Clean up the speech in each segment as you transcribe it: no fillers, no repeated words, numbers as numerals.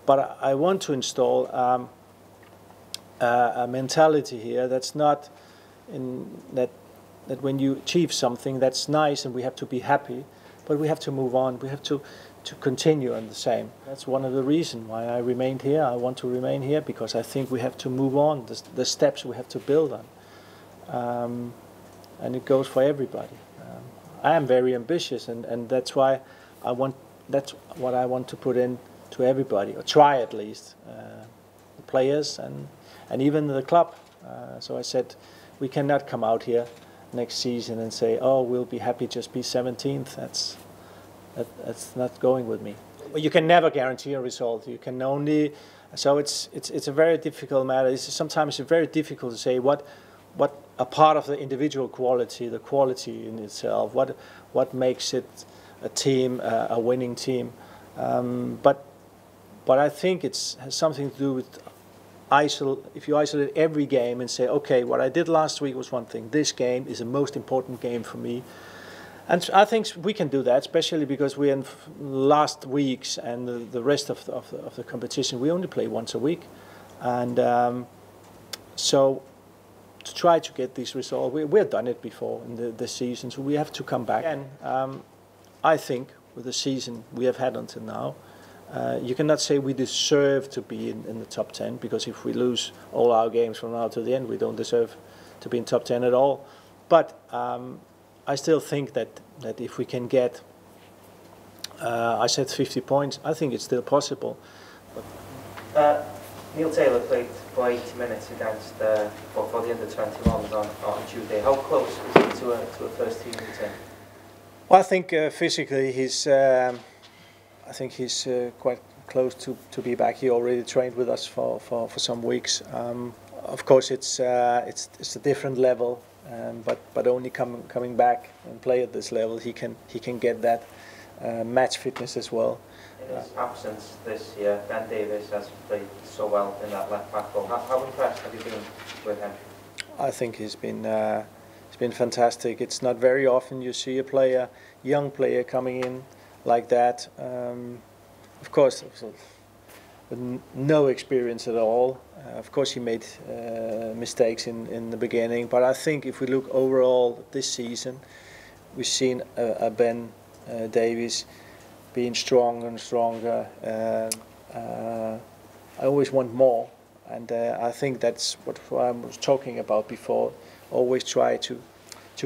But I want to install a mentality here that's not in that when you achieve something that's nice and we have to be happy, but we have to move on. We have to continue on the same. That's one of the reasons why I remained here. I want to remain here because I think we have to move on. The steps we have to build on, and it goes for everybody. I am very ambitious, and that's why that's what I want to put in to everybody, or try at least, the players and even the club. So I said, we cannot come out here next season and say, oh, we'll be happy just be 17th. That's not going with me. You can never guarantee a result. You can only, so it's a very difficult matter. Sometimes it's very difficult to say what a part of the individual quality, the quality in itself, what makes it a team, a winning team. But I think it has something to do with if you isolate every game and say, okay, what I did last week was one thing. This game is the most important game for me. And I think we can do that, especially because we're in last weeks and the rest of the competition, we only play once a week. And so to try to get these results, we've done it before in the season, so we have to come back. And I think with the season we have had until now, you cannot say we deserve to be in the top 10, because if we lose all our games from now to the end, we don't deserve to be in top 10 at all. But I still think that if we can get, I said 50 points, I think it's still possible. Neil Taylor played for 80 minutes against for the under-21s on Tuesday. How close is he to a first team routine? Well, I think physically he's quite close to be back. He already trained with us for some weeks. Of course, it's a different level, but only coming back and play at this level, he can get that match fitness as well. In his absence this year, Ben Davies has played so well in that left back role. How impressed have you been with him? I think he's been fantastic. It's not very often you see a young player coming in like that. Of course, with no experience at all. Of course, he made mistakes in the beginning, but I think if we look overall this season, we've seen a Ben Davies being stronger and stronger. I always want more, and I think that's what I was talking about before. Always try to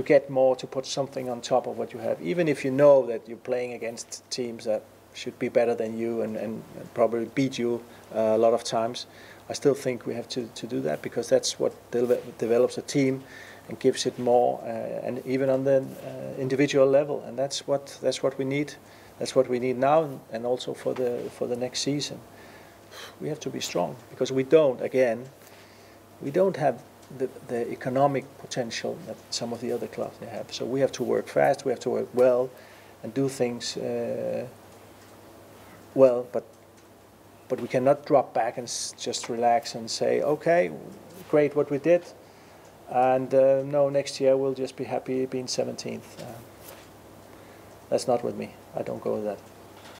get more, to put something on top of what you have, even if you know that you're playing against teams that should be better than you and probably beat you a lot of times. I still think we have to do that, because that's what develops a team and gives it more, and even on the individual level, and that's what we need. That's what we need now, and also for the next season. We have to be strong, because we don't have the economic potential that some of the other clubs they have. So we have to work fast, we have to work well, and do things well. But we cannot drop back and just relax and say, okay, great what we did, and no, next year we'll just be happy being 17th. That's not with me. I don't go with that.